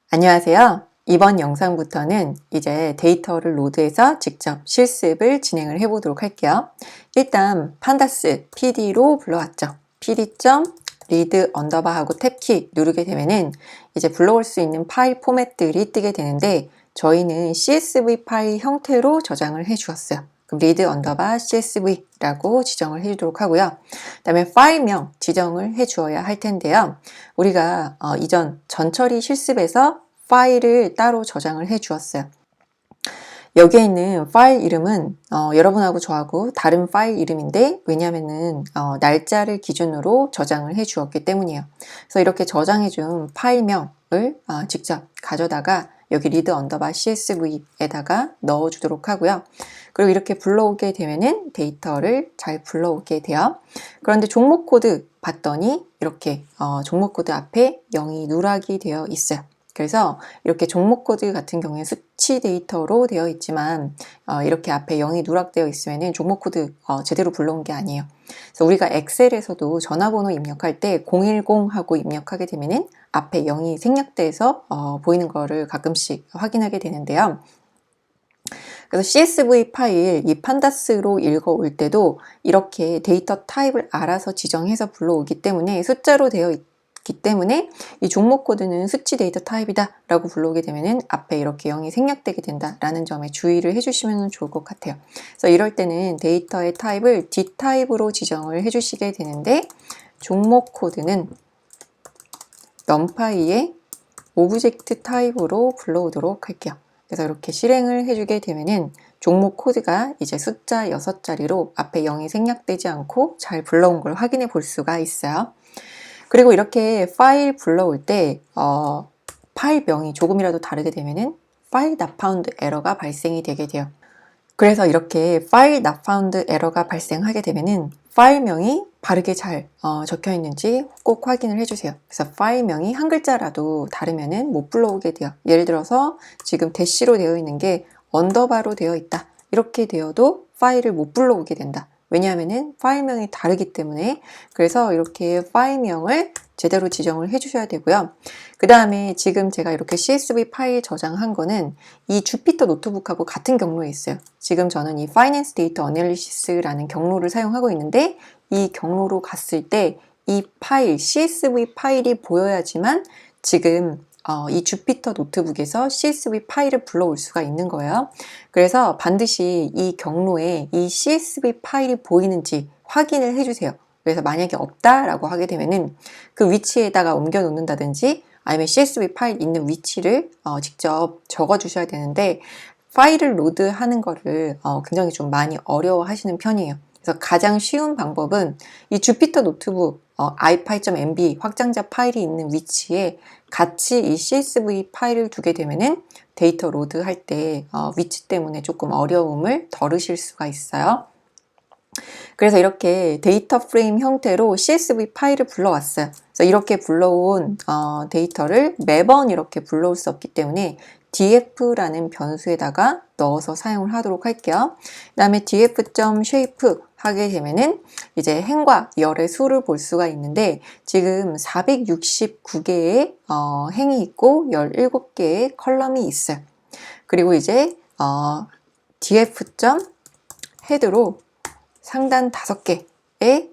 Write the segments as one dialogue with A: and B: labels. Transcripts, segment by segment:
A: 안녕하세요. 이번 영상부터는 이제 데이터를 로드해서 직접 실습을 진행을 해 보도록 할게요. 일단 판다스 pd로 불러왔죠. pd.read 언더바 하고 탭키 누르게 되면은 이제 불러올 수 있는 파일 포맷들이 뜨게 되는데 저희는 CSV 파일 형태로 저장을 해 주었어요. 그럼 read 언더바 CSV라고 지정을 해 주도록 하고요. 그 다음에 파일명 지정을 해 주어야 할 텐데요. 우리가 이전 전처리 실습에서 파일을 따로 저장을 해 주었어요. 여기에 있는 파일 이름은 여러분하고 저하고 다른 파일 이름인데 왜냐하면은 날짜를 기준으로 저장을 해 주었기 때문이에요. 그래서 이렇게 저장해 준 파일명을 직접 가져다가 여기 read 언더바 CSV에다가 넣어 주도록 하고요. 그리고 이렇게 불러오게 되면은 데이터를 잘 불러오게 돼요. 그런데 종목 코드 봤더니 이렇게 종목 코드 앞에 0이 누락이 되어 있어요. 그래서 이렇게 종목 코드 같은 경우에 수치 데이터로 되어 있지만 이렇게 앞에 0이 누락되어 있으면 종목 코드 제대로 불러온 게 아니에요. 그래서 우리가 엑셀에서도 전화번호 입력할 때 010 하고 입력하게 되면은 앞에 0이 생략돼서 보이는 거를 가끔씩 확인하게 되는데요. 그래서 CSV 파일 이 판다스로 읽어올 때도 이렇게 데이터 타입을 알아서 지정해서 불러오기 때문에 숫자로 되어 있기 때문에 이 종목 코드는 수치 데이터 타입이다 라고 불러오게 되면은 앞에 이렇게 0이 생략되게 된다 라는 점에 주의를 해주시면 좋을 것 같아요. 그래서 이럴 때는 데이터의 타입을 D 타입으로 지정을 해주시게 되는데 종목 코드는 numpy의 오브젝트 타입으로 불러오도록 할게요. 그래서 이렇게 실행을 해주게 되면은 종목 코드가 이제 숫자 6자리로 앞에 0이 생략되지 않고 잘 불러온 걸 확인해 볼 수가 있어요. 그리고 이렇게 파일 불러올 때 파일명이 조금이라도 다르게 되면은 file not found 에러가 발생이 되게 돼요. 그래서 이렇게 file not found 에러가 발생하게 되면은 파일명이 바르게 잘 적혀 있는지 꼭 확인을 해주세요. 그래서 파일명이 한 글자라도 다르면은 못 불러오게 돼요. 예를 들어서 지금 대시로 되어 있는 게 언더바로 되어 있다. 이렇게 되어도 파일을 못 불러오게 된다. 왜냐하면은 파일명이 다르기 때문에. 그래서 이렇게 파일명을 제대로 지정을 해주셔야 되고요. 그 다음에 지금 제가 이렇게 CSV 파일 저장한 거는 이 주피터 노트북하고 같은 경로에 있어요. 지금 저는 이 Finance Data Analysis라는 경로를 사용하고 있는데 이 경로로 갔을 때 이 파일, CSV 파일이 보여야지만 지금 이 주피터 노트북에서 CSV 파일을 불러올 수가 있는 거예요. 그래서 반드시 이 경로에 이 CSV 파일이 보이는지 확인을 해주세요. 그래서 만약에 없다라고 하게 되면은 그 위치에다가 옮겨 놓는다든지 아니면 CSV 파일 있는 위치를 직접 적어 주셔야 되는데 파일을 로드하는 거를 굉장히 좀 많이 어려워하시는 편이에요. 그래서 가장 쉬운 방법은 이 주피터 노트북 ipy.mb 확장자 파일이 있는 위치에 같이 이 CSV 파일을 두게 되면은 데이터 로드할 때 위치 때문에 조금 어려움을 덜으실 수가 있어요. 그래서 이렇게 데이터 프레임 형태로 CSV 파일을 불러왔어요. 그래서 이렇게 불러온 데이터를 매번 이렇게 불러올 수 없기 때문에 df라는 변수에다가 넣어서 사용을 하도록 할게요. 그 다음에 df.shape 하게 되면은 이제 행과 열의 수를 볼 수가 있는데 지금 469개의 행이 있고 17개의 컬럼이 있어요. 그리고 이제 df.head로 상단 5개의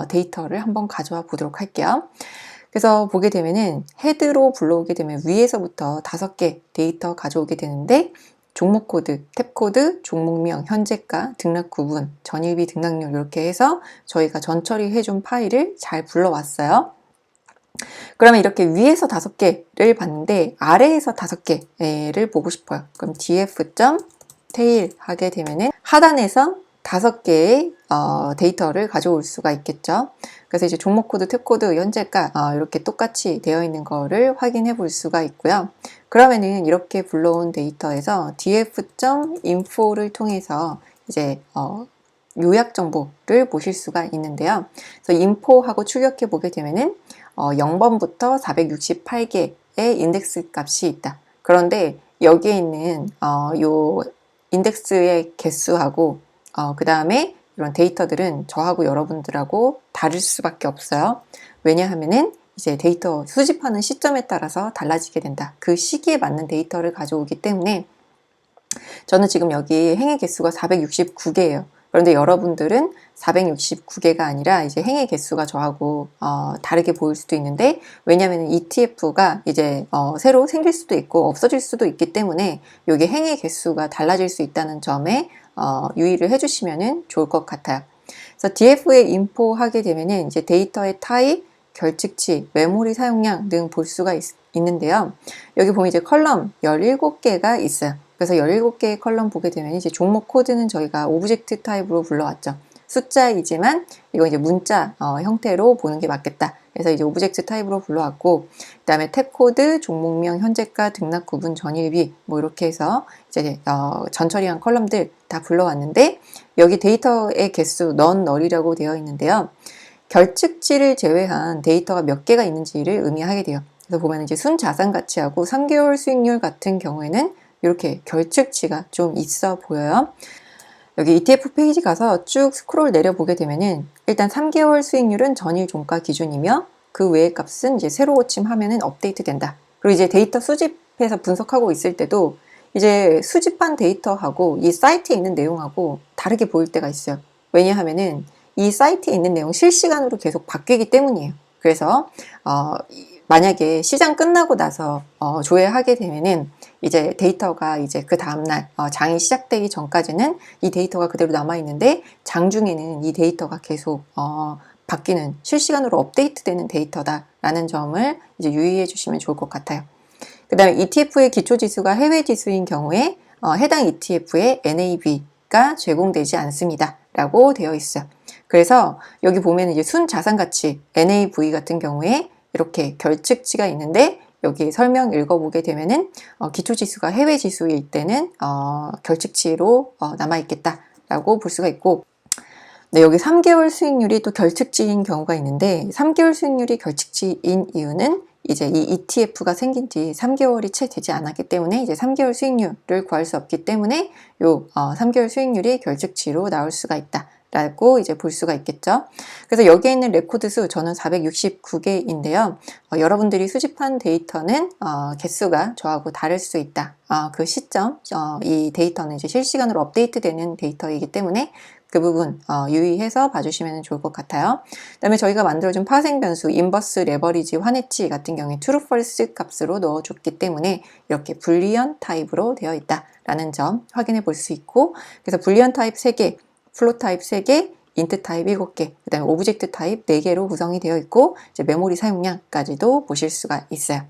A: 데이터를 한번 가져와 보도록 할게요. 그래서 보게 되면은 헤드로 불러오게 되면 위에서부터 5개 데이터 가져오게 되는데 종목 코드, 탭 코드, 종목명, 현재가, 등락 구분, 전일비 등락률 이렇게 해서 저희가 전처리 해준 파일을 잘 불러왔어요. 그러면 이렇게 위에서 5개를 봤는데 아래에서 5개를 보고 싶어요. 그럼 df.tail 하게 되면은 하단에서 5개의 데이터를 가져올 수가 있겠죠. 그래서 이제 종목 코드, 탭 코드, 현재가 이렇게 똑같이 되어 있는 거를 확인해 볼 수가 있고요. 그러면은 이렇게 불러온 데이터에서 df.info를 통해서 이제 요약 정보를 보실 수가 있는데요. 그래서 info하고 출력해 보게 되면은 0번부터 468개의 인덱스 값이 있다. 그런데 여기에 있는 요 인덱스의 개수하고 그 다음에 이런 데이터들은 저하고 여러분들하고 다를 수밖에 없어요. 왜냐하면은 이제 데이터 수집하는 시점에 따라서 달라지게 된다. 그 시기에 맞는 데이터를 가져오기 때문에 저는 지금 여기 행의 개수가 469개예요. 그런데 여러분들은 469개가 아니라 이제 행의 개수가 저하고 다르게 보일 수도 있는데, 왜냐하면 ETF가 이제 새로 생길 수도 있고 없어질 수도 있기 때문에 여기 행의 개수가 달라질 수 있다는 점에 유의를 해주시면 좋을 것 같아요. 그래서 DF에 인포하게 되면은 이제 데이터의 타입, 결측치, 메모리 사용량 등 볼 수가 있는데요. 여기 보면 이제 컬럼 17개가 있어요. 그래서 17개의 컬럼 보게 되면 이제 종목 코드는 저희가 오브젝트 타입으로 불러왔죠. 숫자이지만 이거 이제 문자 형태로 보는 게 맞겠다. 그래서 이제 오브젝트 타입으로 불러왔고, 그 다음에 탭 코드, 종목명, 현재가, 등락 구분, 전일비 뭐 이렇게 해서 이제 전처리한 컬럼들 다 불러왔는데, 여기 데이터의 개수 넌 널이라고 되어 있는데요. 결측치를 제외한 데이터가 몇 개가 있는지를 의미하게 돼요. 그래서 보면 이제 순자산 가치하고 3개월 수익률 같은 경우에는 이렇게 결측치가 좀 있어 보여요. 여기 ETF 페이지 가서 쭉 스크롤 내려보게 되면은 일단 3개월 수익률은 전일 종가 기준이며 그 외의 값은 이제 새로 고침하면은 업데이트 된다. 그리고 이제 데이터 수집해서 분석하고 있을 때도 이제 수집한 데이터하고 이 사이트에 있는 내용하고 다르게 보일 때가 있어요. 왜냐하면은 이 사이트에 있는 내용 실시간으로 계속 바뀌기 때문이에요. 그래서 만약에 시장 끝나고 나서 조회하게 되면은 이제 데이터가 이제 그 다음날 장이 시작되기 전까지는 이 데이터가 그대로 남아 있는데, 장중에는 이 데이터가 계속 바뀌는, 실시간으로 업데이트되는 데이터다라는 점을 이제 유의해 주시면 좋을 것 같아요. 그 다음에 ETF의 기초지수가 해외 지수인 경우에 해당 ETF의 NAV가 제공되지 않습니다 라고 되어 있어요. 그래서 여기 보면 이제 순자산가치 NAV 같은 경우에 이렇게 결측치가 있는데, 여기 설명 읽어보게 되면은 기초지수가 해외 지수일 때는 결측치로 남아있겠다라고 볼 수가 있고, 네, 여기 3개월 수익률이 또 결측치인 경우가 있는데, 3개월 수익률이 결측치인 이유는 이제 이 ETF가 생긴 지 3개월이 채 되지 않았기 때문에 이제 3개월 수익률을 구할 수 없기 때문에 요 3개월 수익률이 결측치로 나올 수가 있다 라고 이제 볼 수가 있겠죠. 그래서 여기에 있는 레코드 수 저는 469개인데요. 여러분들이 수집한 데이터는 개수가 저하고 다를 수 있다. 그 시점, 이 데이터는 이제 실시간으로 업데이트되는 데이터이기 때문에 그 부분 유의해서 봐주시면 좋을 것 같아요. 그 다음에 저희가 만들어준 파생 변수, 인버스 레버리지 환해치 같은 경우에 true, false 값으로 넣어줬기 때문에 이렇게 불리언 타입으로 되어 있다라는 점 확인해 볼 수 있고, 그래서 불리언 타입 3개, 플로 타입 3개, 인트 타입 7개, 그 다음에 오브젝트 타입 4개로 구성이 되어 있고, 이제 메모리 사용량까지도 보실 수가 있어요.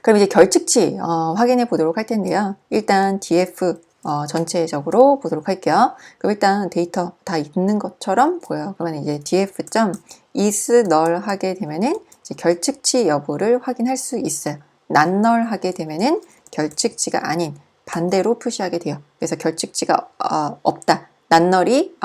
A: 그럼 이제 결측치 확인해 보도록 할 텐데요. 일단 DF 전체적으로 보도록 할게요. 그럼 일단 데이터 다 있는 것처럼 보여요. 그러면 이제 df.is null 하게 되면은 이제 결측치 여부를 확인할 수 있어요. not null 하게 되면은 결측치가 아닌 반대로 표시하게 돼요. 그래서 결측치가 없다. not null이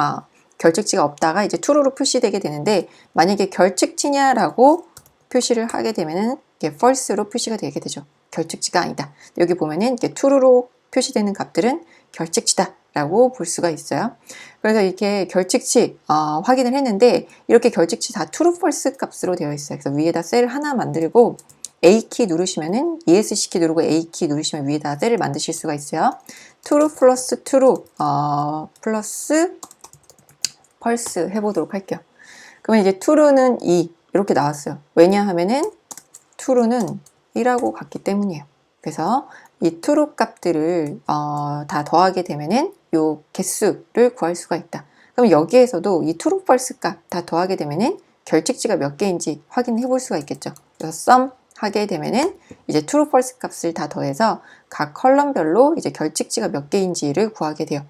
A: 결측치가 없다가 이제 true로 표시되게 되는데, 만약에 결측치냐라고 표시를 하게 되면은 이게 false로 표시가 되게 되죠. 결측치가 아니다. 여기 보면은 이게 true로 표시되는 값들은 결측치다 라고 볼 수가 있어요. 그래서 이렇게 결측치 확인을 했는데, 이렇게 결측치 다 true, false 값으로 되어 있어요. 그래서 위에다 셀 하나 만들고 A키 누르시면은 ESC키 누르고 A키 누르시면 위에다 셀을 만드실 수가 있어요. true 플러스 true 플러스 false 해보도록 할게요. 그러면 이제 true는 2 이렇게 나왔어요. 왜냐하면은 true는 1하고 같기 때문이에요. 그래서 이 true 값들을 다 더하게 되면은 요 개수를 구할 수가 있다. 그럼 여기에서도 이 true, false 값 다 더하게 되면은 결측치가 몇 개인지 확인해 볼 수가 있겠죠. 그래서 sum 하게 되면은 이제 true, false 값을 다 더해서 각 컬럼별로 이제 결측치가 몇 개인지를 구하게 돼요.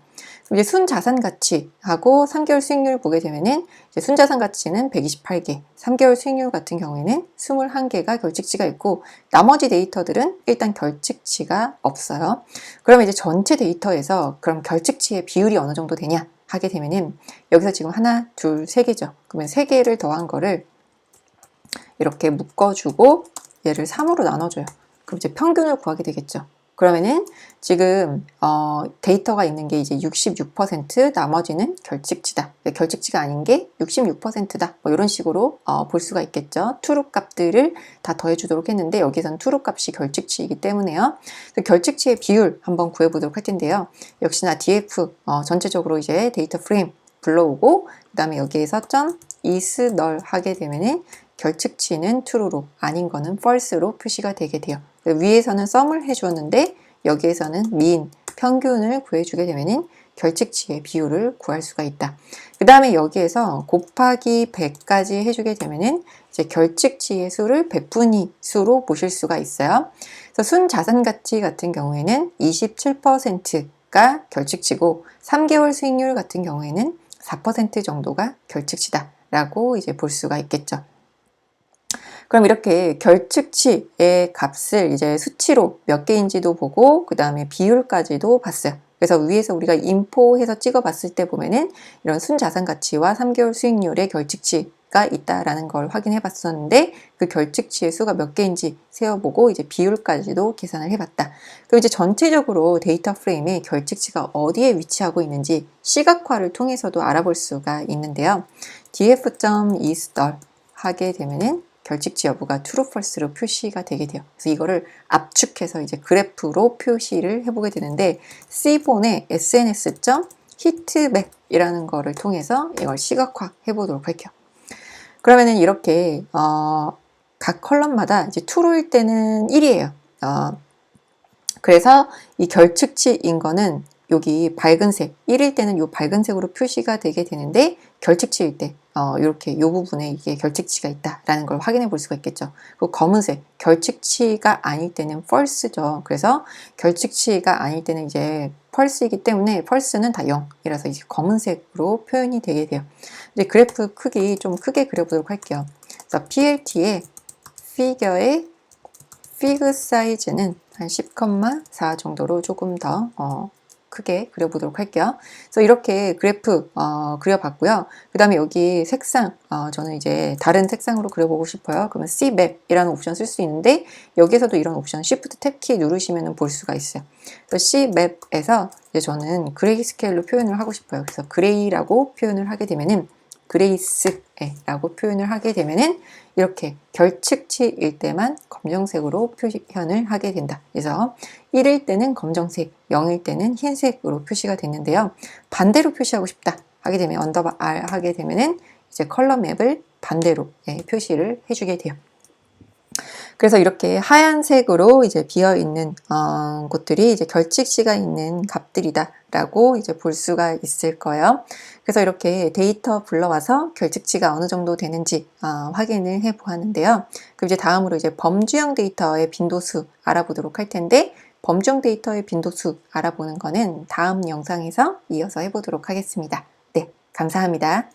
A: 이제 순자산 가치하고 3개월 수익률을 보게 되면은 이제 순자산 가치는 128개, 3개월 수익률 같은 경우에는 21개가 결측치가 있고, 나머지 데이터들은 일단 결측치가 없어요. 그러면 이제 전체 데이터에서 그럼 결측치의 비율이 어느 정도 되냐 하게 되면은 여기서 지금 하나, 둘, 세 개죠. 그러면 세 개를 더한 거를 이렇게 묶어주고 얘를 3으로 나눠줘요. 그럼 이제 평균을 구하게 되겠죠. 그러면은 지금 데이터가 있는 게 이제 66%, 나머지는 결칙치다. 결칙치가 아닌 게 66%다. 뭐 이런 식으로 볼 수가 있겠죠. true 값들을 다 더해주도록 했는데 여기선 true 값이 결칙치이기 때문에요. 결칙치의 비율 한번 구해보도록 할 텐데요. 역시나 df 전체적으로 이제 데이터 프레임 불러오고 그 다음에 여기에서 is null 하게 되면은 결측치는 true로 아닌 거는 false로 표시가 되게 돼요. 위에서는 sum을 해주었는데 여기에서는 mean, 평균을 구해주게 되면은 결측치의 비율을 구할 수가 있다. 그 다음에 여기에서 곱하기 100까지 해주게 되면은 이제 결측치의 수를 100분위 수로 보실 수가 있어요. 그래서 순자산 가치 같은 경우에는 27%가 결측치고 3개월 수익률 같은 경우에는 4% 정도가 결측치다 라고 이제 볼 수가 있겠죠. 그럼 이렇게 결측치의 값을 이제 수치로 몇 개인지도 보고 그 다음에 비율까지도 봤어요. 그래서 위에서 우리가 인포해서 찍어봤을 때 보면은 이런 순자산 가치와 3개월 수익률의 결측치가 있다라는 걸 확인해 봤었는데 그 결측치의 수가 몇 개인지 세어보고 이제 비율까지도 계산을 해봤다. 그리고 이제 전체적으로 데이터 프레임의 결측치가 어디에 위치하고 있는지 시각화를 통해서도 알아볼 수가 있는데요. df.isNull 하게 되면은 결측치 여부가 true, false로 표시가 되게 돼요. 그래서 이거를 압축해서 이제 그래프로 표시를 해보게 되는데 C본의 sns.heatmap이라는 거를 통해서 이걸 시각화 해보도록 할게요. 그러면은 이렇게 각 컬럼마다 이제 true일 때는 1이에요. 그래서 이 결측치인 거는 여기 밝은색, 1일 때는 이 밝은색으로 표시가 되게 되는데 결측치일 때 이렇게 이 부분에 이게 결측치가 있다라는 걸 확인해 볼 수가 있겠죠. 그리고 검은색, 결측치가 아닐 때는 false죠. 그래서 결측치가 아닐 때는 이제 false이기 때문에 false는 다 0이라서 이제 검은색으로 표현이 되게 돼요. 이제 그래프 크기 좀 크게 그려보도록 할게요. 그래서 PLT의 피겨의 피그 사이즈는 한 10,4 정도로 조금 더 크게 그려보도록 할게요. 그래서 이렇게 그래프 그려봤고요. 그 다음에 여기 색상 저는 이제 다른 색상으로 그려보고 싶어요. 그러면 Cmap이라는 옵션 쓸 수 있는데 여기에서도 이런 옵션 Shift 탭키 누르시면 볼 수가 있어요. 그래서 Cmap에서 이제 저는 그레이 스케일로 표현을 하고 싶어요. 그래서 그레이라고 표현을 하게 되면은 그레이스라고 표현을 하게 되면은 이렇게 결측치일 때만 검정색으로 표현을 하게 된다. 그래서 1일 때는 검정색, 0일 때는 흰색으로 표시가 됐는데요. 반대로 표시하고 싶다 하게 되면 언더바 R 하게 되면은 이제 컬러 맵을 반대로 표시를 해주게 돼요. 그래서 이렇게 하얀색으로 이제 비어 있는 곳들이 이제 결측치가 있는 값들이다라고 이제 볼 수가 있을 거예요. 그래서 이렇게 데이터 불러와서 결측치가 어느 정도 되는지 확인을 해 보았는데요. 그럼 이제 다음으로 이제 범주형 데이터의 빈도수 알아보도록 할 텐데 범주형 데이터의 빈도수 알아보는 거는 다음 영상에서 이어서 해보도록 하겠습니다. 네, 감사합니다.